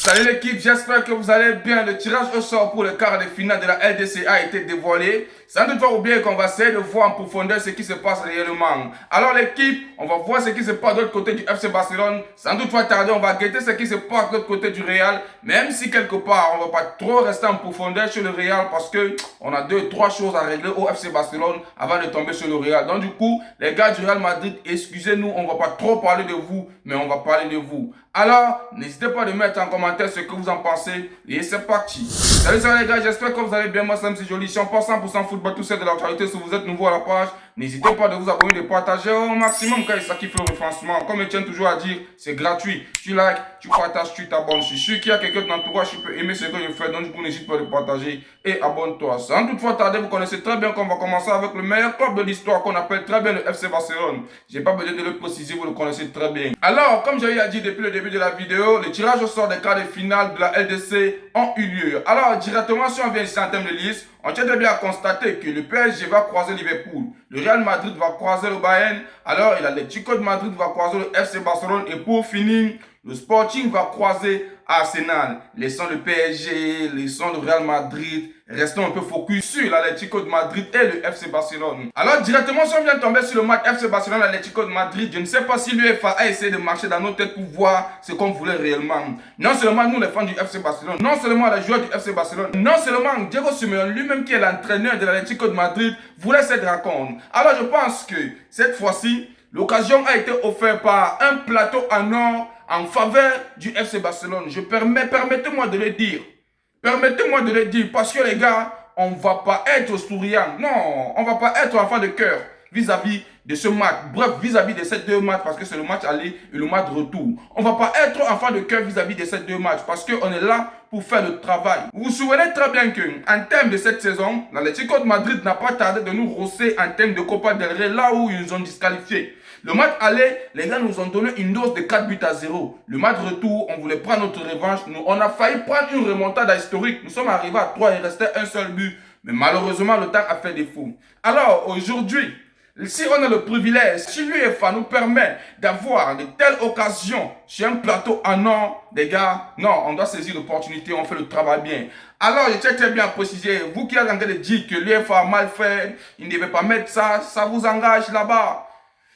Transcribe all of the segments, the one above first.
Salut l'équipe, j'espère que vous allez bien. Le tirage au sort pour le quart de finale de la LDC a été dévoilé. Sans doute pas oublier qu'on va essayer de voir en profondeur ce qui se passe réellement. Alors l'équipe, on va voir ce qui se passe de l'autre côté du FC Barcelone. Sans doute pas tarder, on va guetter ce qui se passe de l'autre côté du Real. Même si quelque part, on va pas trop rester en profondeur sur le Real parce que on a 2-3 choses à régler au FC Barcelone avant de tomber sur le Real. Donc du coup, les gars du Real Madrid, excusez-nous, on va pas trop parler de vous, mais on va parler de vous. Alors, n'hésitez pas à mettre en commentaire ce que vous en pensez. Et c'est parti. Salut les gars, j'espère que vous allez bien. Moi, c'est Joli. Si on pense 100% football, tout ça de l'actualité. Si vous êtes nouveau à la page, n'hésitez pas de vous abonner, de partager au maximum quand ça kiffe le référencement. Comme je tiens toujours à dire, c'est gratuit. Tu likes, tu partages, tu t'abonnes. Je suis sûr qu'il y a quelqu'un de l'entourage qui peut aimer ce que je fais. Donc, du coup, n'hésite pas de partager et abonne-toi. Sans toutefois tarder, vous connaissez très bien qu'on va commencer avec le meilleur club de l'histoire qu'on appelle très bien le FC Barcelone. J'ai pas besoin de le préciser, vous le connaissez très bien. Alors, comme j'ai eu à dire depuis le début de la vidéo, le tirage au sort des quarts de finale de la LDC ont eu lieu. Alors, directement, si on vient ici en termes de liste, on tient très bien à constater que le PSG va croiser Liverpool, le Real Madrid va croiser le Bayern, alors l'Atlético de Madrid va croiser le FC Barcelone et pour finir, le Sporting va croiser Arsenal. Laissons le PSG, laissons le Real Madrid, restons un peu focus sur l'Atlético de Madrid et le FC Barcelone. Alors directement, si on vient tomber sur le match FC Barcelone-Atlético de Madrid, je ne sais pas si l'UEFA a essayé de marcher dans nos têtes pour voir ce qu'on voulait réellement. Non seulement nous les fans du FC Barcelone, non seulement les joueurs du FC Barcelone, non seulement Diego Simeone lui-même qui est l'entraîneur de l'Atlético de Madrid voulait cette rencontre. Alors je pense que cette fois-ci, l'occasion a été offerte par un plateau en or en faveur du FC Barcelone. Permettez-moi de le dire. Permettez-moi de le dire parce que les gars, on ne va pas être souriant. Non, on ne va pas être enfant de cœur vis-à-vis de ce match. Bref, vis-à-vis de ces deux matchs parce que c'est le match aller et le match retour. On ne va pas être enfant de cœur vis-à-vis de ces deux matchs parce qu'on est là pour faire le travail. Vous vous souvenez très bien qu'en termes de cette saison, l'Atlético de Madrid n'a pas tardé de nous rosser en termes de Copa del Rey là où ils nous ont disqualifiés. Le match aller, les gars nous ont donné une dose de 4-0. Le match retour, on voulait prendre notre revanche. On a failli prendre une remontada historique. Nous sommes arrivés à 3 et il restait un seul but. Mais malheureusement, le temps a fait défaut. Alors aujourd'hui, si on a le privilège, si l'UEFA nous permet d'avoir de telles occasions sur un plateau en or, les gars, non, on doit saisir l'opportunité, on fait le travail bien. Alors, je tiens très bien à préciser, vous qui êtes en train de dire que l'UEFA a mal fait, il ne devait pas mettre ça, ça vous engage là-bas.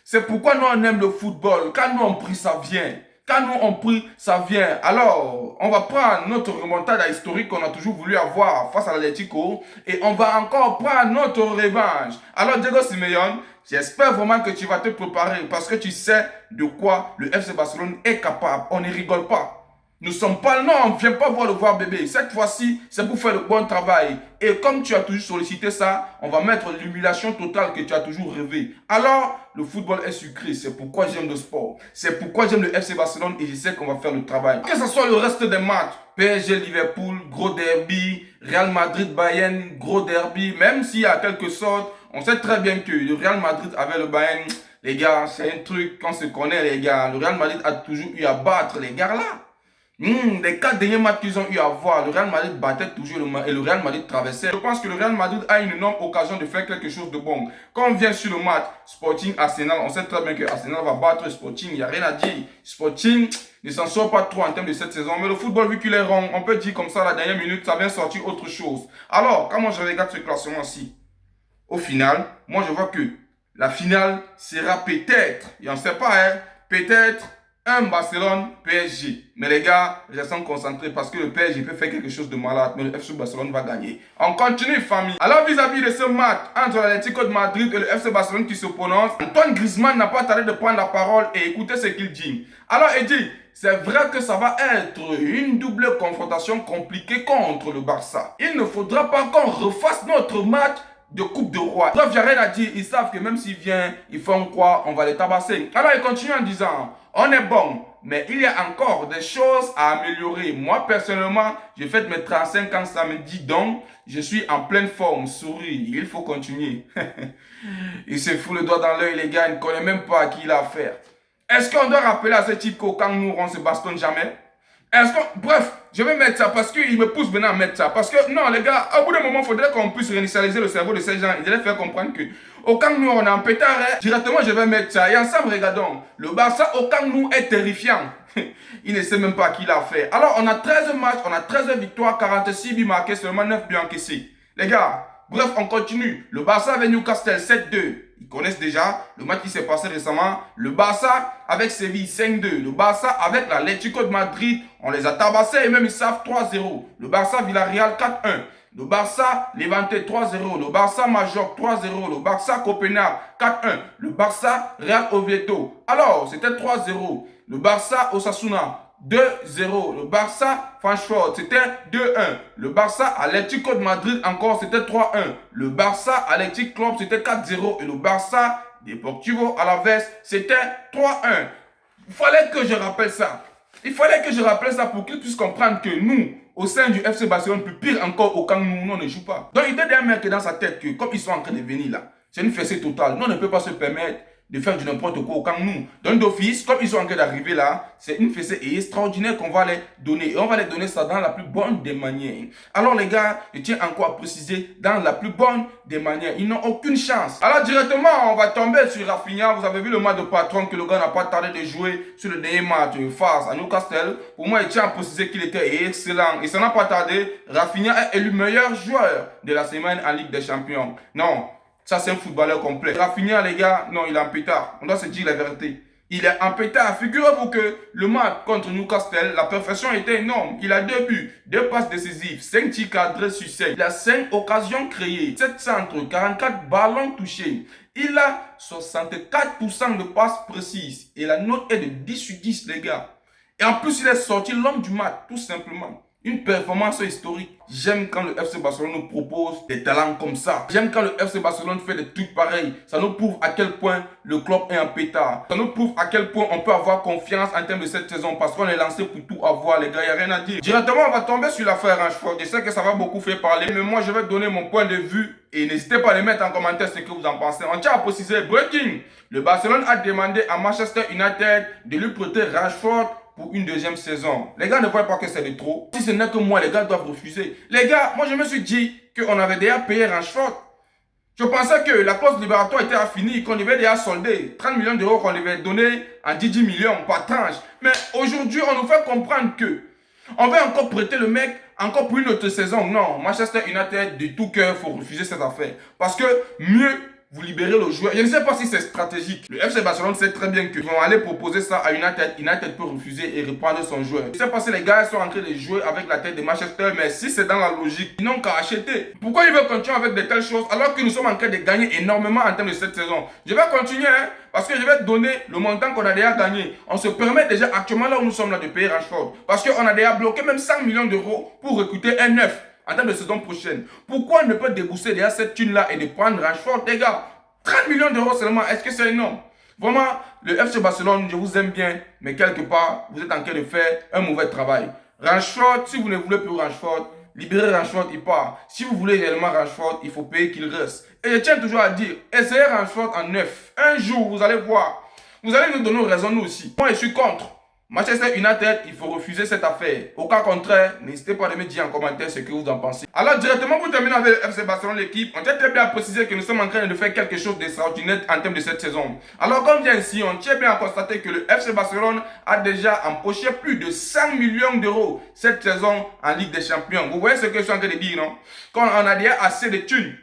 C'est pourquoi nous on aime le football. Quand nous on prie, ça vient. Quand nous on prie, ça vient. Alors, on va prendre notre remontada historique qu'on a toujours voulu avoir face à l'Atlético et on va encore prendre notre revanche. Alors, Diego Simeone, j'espère vraiment que tu vas te préparer parce que tu sais de quoi le FC Barcelone est capable. On ne rigole pas. Nous ne sommes pas, non, on ne vient pas voir le voir bébé. Cette fois-ci, c'est pour faire le bon travail. Et comme tu as toujours sollicité ça, on va mettre l'humiliation totale que tu as toujours rêvé. Alors, le football est sucré. C'est pourquoi j'aime le sport. C'est pourquoi j'aime le FC Barcelone et je sais qu'on va faire le travail. Que ce soit le reste des matchs, PSG, Liverpool, gros derby, Real Madrid, Bayern, gros derby, même si à quelque sorte, on sait très bien que le Real Madrid avec le Bayern, les gars, c'est un truc qu'on se connaît, les gars. Le Real Madrid a toujours eu à battre les gars là. Les 4 derniers matchs qu'ils ont eu à voir, le Real Madrid battait toujours et le Real Madrid traversait. Je pense que le Real Madrid a une énorme occasion de faire quelque chose de bon. Quand on vient sur le match Sporting Arsenal, on sait très bien que Arsenal va battre Sporting, il n'y a rien à dire. Sporting ne s'en sort pas trop en termes de cette saison, mais le football, vu qu'il est rond, on peut dire comme ça, à la dernière minute, ça vient sortir autre chose. Alors, quand moi je regarde ce classement-ci, au final, moi je vois que la finale sera peut-être, et on ne sait pas, hein, peut-être un Barcelone-PSG. Mais les gars, restons concentrés parce que le PSG peut faire quelque chose de malade. Mais le FC Barcelone va gagner. On continue, famille. Alors, vis-à-vis de ce match entre l'Atlético de Madrid et le FC Barcelone qui se prononce, Antoine Griezmann n'a pas tardé de prendre la parole et écouter ce qu'il dit. Alors, il dit, c'est vrai que ça va être une double confrontation compliquée contre le Barça. Il ne faudra pas qu'on refasse notre match de Coupe de Roi. Bref, j'ai rien à dire. Ils savent que même s'il vient, ils font quoi? On va les tabasser. Alors, il continue en disant, on est bon, mais il y a encore des choses à améliorer. Moi, personnellement, j'ai fait mes 35 ans samedi, donc je suis en pleine forme. Souris, il faut continuer. Il se fout le doigt dans l'œil, les gars. Il ne connaît même pas à qui il a affaire. Est-ce qu'on doit rappeler à ce type qu'au camp nous, on se bastonne jamais? Bref, je vais mettre ça parce qu'il me pousse maintenant à mettre ça. Parce que, non, les gars, au bout d'un moment, il faudrait qu'on puisse réinitialiser le cerveau de ces gens. Ils allaient faire comprendre que, au Camp Nou, on est en pétard, hein. Directement, je vais mettre ça. Et ensemble, regardons. Le Barça au Camp Nou est terrifiant. Il ne sait même pas qui l'a fait. Alors, on a 13 matchs, on a 13 victoires, 46 buts marqués, seulement 9 buts encaissés. Les gars, bref, on continue. Le Barça avec Newcastle 7-2. Ils connaissent déjà le match qui s'est passé récemment. Le Barça avec Séville 5-2. Le Barça avec l'Atlético de Madrid, on les a tabassés et même ils savent 3-0. Le Barça Villarreal 4-1. Le Barça Levante 3-0. Le Barça Majorque 3-0. Le Barça Copenhague 4-1. Le Barça Real Oviedo. Alors, c'était 3-0. Le Barça Osasuna 2-0. Le Barça Francfort, c'était 2-1. Le Barça Atlético de Madrid encore, c'était 3-1. Le Barça Athletic Club, c'était 4-0. Et le Barça Deportivo Alaves, c'était 3-1. Il fallait que je rappelle ça. Il fallait que je rappelle ça pour qu'ils puissent comprendre que nous, au sein du FC Barcelone, plus pire encore au camp, nous, on ne joue pas. Donc, il y a des mecs dans sa tête que, comme ils sont en train de venir là, c'est une fessée totale. Nous, on ne peut pas se permettre de faire du n'importe quoi au camp nous. Donc d'office, comme ils sont en train d'arriver là, c'est une fessée extraordinaire qu'on va les donner. Et on va les donner ça dans la plus bonne des manières. Alors les gars, je tiens encore à préciser, dans la plus bonne des manières. Ils n'ont aucune chance. Alors directement, on va tomber sur Rafinha. Vous avez vu le match de patron que le gars n'a pas tardé de jouer sur le dernier match face à Newcastle. Pour moi, je tiens à préciser qu'il était excellent. Et ça n'a pas tardé. Rafinha est élu meilleur joueur de la semaine en Ligue des Champions. Non. Ça, c'est un footballeur complet. Rafinha, les gars, non, il est en pétard. On doit se dire la vérité. Il est en pétard. Figurez-vous que le match contre Newcastle, la perfection était énorme. Il a 2 buts, 2 passes décisives, 5 tirs cadrés sur 6. Il a 5 occasions créées, 7 centres, 44 ballons touchés. Il a 64% de passes précises. Et la note est de 10 sur 10, les gars. Et en plus, il est sorti l'homme du match, tout simplement. Une performance historique. J'aime quand le FC Barcelone nous propose des talents comme ça. J'aime quand le FC Barcelone fait des trucs pareils. Ça nous prouve à quel point le club est en pétard. Ça nous prouve à quel point on peut avoir confiance en termes de cette saison parce qu'on est lancé pour tout avoir, les gars. Il n'y a rien à dire. Directement, on va tomber sur l'affaire Rashford. Je sais que ça va beaucoup faire parler, mais moi, je vais donner mon point de vue et n'hésitez pas à les mettre en commentaire ce que vous en pensez. On tient à préciser, breaking. Le Barcelone a demandé à Manchester United de lui prêter Rashford pour une deuxième saison. Les gars ne voient pas que c'est de trop. Si ce n'est que moi, les gars doivent refuser. Les gars, moi je me suis dit qu'on avait déjà payé Rashford. Je pensais que la clause libératoire était finie, qu'on devait déjà solder 30 millions d'euros qu'on devait donner en 10 millions par tranche. Mais aujourd'hui, on nous fait comprendre que on va encore prêter le mec encore pour une autre saison. Non, Manchester United, de tout cœur, il faut refuser cette affaire. Parce que mieux vous libérez le joueur. Je ne sais pas si c'est stratégique. Le FC Barcelone sait très bien qu'ils vont aller proposer ça à United. United peut refuser et reprendre son joueur. Je ne sais pas si les gars sont en train de jouer avec la tête de Manchester, mais si c'est dans la logique, ils n'ont qu'à acheter. Pourquoi ils veulent continuer avec de telles choses alors que nous sommes en train de gagner énormément en termes de cette saison? Je vais continuer, parce que je vais te donner le montant qu'on a déjà gagné. On se permet déjà actuellement là où nous sommes là de payer Rashford. Parce qu'on a déjà bloqué même 100 millions d'euros pour recruter un neuf en termes de saison prochaine. Pourquoi ne pas débourser déjà cette thune-là et de prendre Rashford, les gars? 30 millions d'euros seulement, est-ce que c'est énorme? Vraiment, le FC Barcelone, je vous aime bien, mais quelque part, vous êtes en train de faire un mauvais travail. Rashford, si vous ne voulez plus Rashford, libérez Rashford, il part. Si vous voulez réellement Rashford, il faut payer qu'il reste. Et je tiens toujours à dire, essayez Rashford en neuf. Un jour, vous allez voir. Vous allez nous donner raison, nous aussi. Moi, je suis contre. Manchester United, il faut refuser cette affaire. Au cas contraire, n'hésitez pas à me dire en commentaire ce que vous en pensez. Alors directement pour terminer avec le FC Barcelone, l'équipe, on tient très bien à préciser que nous sommes en train de faire quelque chose d'extraordinaire en termes de cette saison. Alors comme vient ici, on tient bien à constater que le FC Barcelone a déjà empoché plus de 100 millions d'euros cette saison en Ligue des Champions. Vous voyez ce que je suis en train de dire, non? Quand on a déjà assez de thunes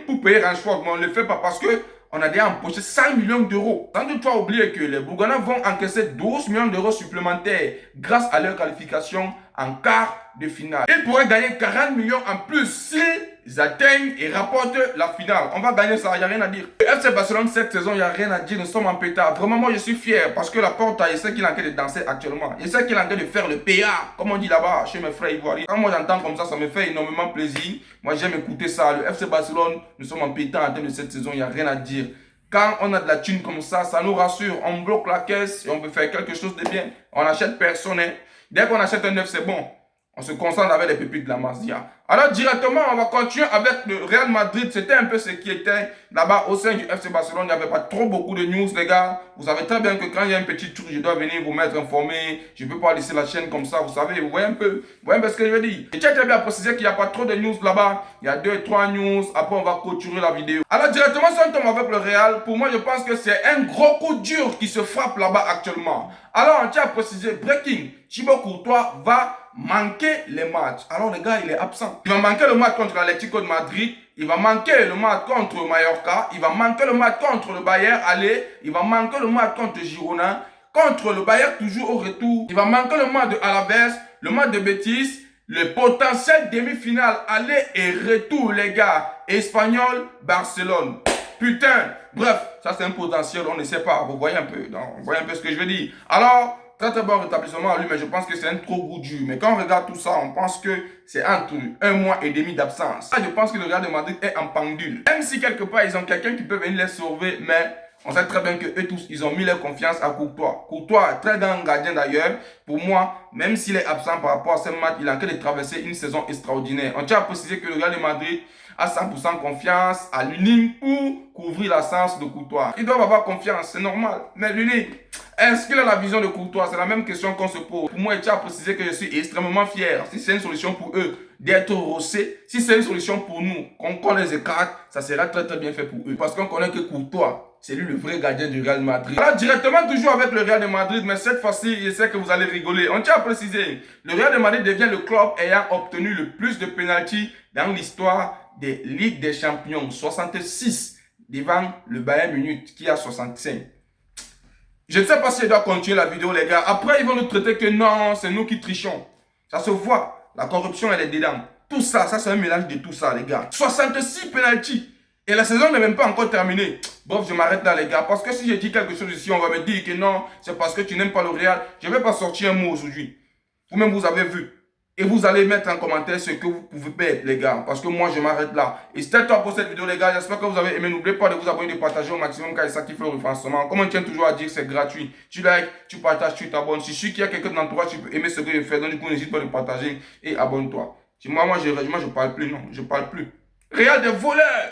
pour payer Rashford, mais on ne le fait pas parce que on a déjà empoché 100 millions d'euros. Sans toutefois oublier que les Bourgognats vont encaisser 12 millions d'euros supplémentaires grâce à leur qualification en quart de finale. Ils pourraient gagner 40 millions en plus s'ils atteignent et rapportent la finale. On va gagner ça, il n'y a rien à dire. Le FC Barcelone cette saison, il n'y a rien à dire, nous sommes en pétard. Vraiment, moi je suis fier parce que la porte, je sais qu'il est en train de danser actuellement. Je sais qu'il est en train de faire le PA, comme on dit là-bas chez mes frères ivoiriens. Quand moi j'entends comme ça me fait énormément plaisir. Moi j'aime écouter ça. Le FC Barcelone, nous sommes en pétard en termes de cette saison, il n'y a rien à dire. Quand on a de la thune comme ça nous rassure. On bloque la caisse et on peut faire quelque chose de bien. On achète personne. Dès qu'on achète un neuf, c'est bon. On se concentre avec les pépites de la Masia. Alors directement, on va continuer avec le Real Madrid. C'était un peu ce qui était là-bas au sein du FC Barcelone. Il n'y avait pas trop beaucoup de news, les gars. Vous savez très bien que quand il y a un petit truc, je dois venir vous mettre informé. Je ne peux pas laisser la chaîne comme ça, vous savez. Vous voyez un peu ce que je veux dire. Et tiens très bien précisé qu'il n'y a pas trop de news là-bas. Il y a 2-3 news. Après, on va clôturer la vidéo. Alors directement, si on tombe avec le Real, pour moi, je pense que c'est un gros coup dur qui se frappe là-bas actuellement. Alors, on tient à préciser, breaking, Thibaut Courtois va manquer les matchs. Alors, le gars, il est absent. Il va manquer le match contre l'Atlético de Madrid. Il va manquer le match contre Mallorca. Il va manquer le match contre le Bayern aller. Il va manquer le match contre Girona. Contre le Bayern, toujours au retour. Il va manquer le match de Alaves, le match de Betis. Le potentiel demi-finale aller et retour, les gars. Espagnol, Barcelone. Putain. Bref, ça c'est un potentiel, on ne sait pas. Vous voyez un peu, vous voyez un peu ce que je veux dire. Alors, très bon rétablissement à lui, mais je pense que c'est un trop goût dur. Mais quand on regarde tout ça, on pense que c'est entre 1 mois et demi d'absence. Je pense que le Real de Madrid est en pendule. Même si quelque part, ils ont quelqu'un qui peut venir les sauver, mais on sait très bien que eux tous, ils ont mis leur confiance à Courtois. Courtois est très grand gardien d'ailleurs. Pour moi, même s'il est absent par rapport à ce match, il a en train de traverser une saison extraordinaire. On tient à préciser que le Real de Madrid a 100% confiance à Lunin pour couvrir l'absence de Courtois. Ils doivent avoir confiance, c'est normal. Mais Lunin, est-ce qu'il a la vision de Courtois? C'est la même question qu'on se pose. Pour moi, il tient à préciser que je suis extrêmement fier. Si c'est une solution pour eux d'être rossés, si c'est une solution pour nous, qu'on les écarte, ça sera très bien fait pour eux. Parce qu'on connaît que Courtois, c'est lui le vrai gardien du Real Madrid. Alors directement toujours avec le Real de Madrid, mais cette fois-ci, je sais que vous allez rigoler. On tient à préciser, le Real de Madrid devient le club ayant obtenu le plus de pénaltys dans l'histoire des Ligues des Champions. 66 devant le Bayern Munich qui a 65. Je ne sais pas si je dois continuer la vidéo, les gars. Après, ils vont nous traiter que non, c'est nous qui trichons. Ça se voit. La corruption, elle est dedans. Tout ça, c'est un mélange de tout ça, les gars. 66 pénaltys. Et la saison n'est même pas encore terminée. Bon, je m'arrête là, les gars. Parce que si je dis quelque chose ici, on va me dire que non, c'est parce que tu n'aimes pas le Real. Je ne vais pas sortir un mot aujourd'hui. Vous-même, vous avez vu. Et vous allez mettre en commentaire ce que vous pouvez perdre, les gars. Parce que moi, je m'arrête là. Et c'était tout pour cette vidéo, les gars. J'espère que vous avez aimé. N'oubliez pas de vous abonner, de partager au maximum car c'est ça qui fait le référencement. Comme on tient toujours à dire, c'est gratuit. Tu likes, tu partages, tu t'abonnes. Si je suis qu'il y a quelqu'un dans l'entourage, tu peux aimer ce que je fais. Donc, du coup, n'hésite pas de partager et abonne-toi. Moi, je parle plus, non. Je parle plus. Real des voleurs!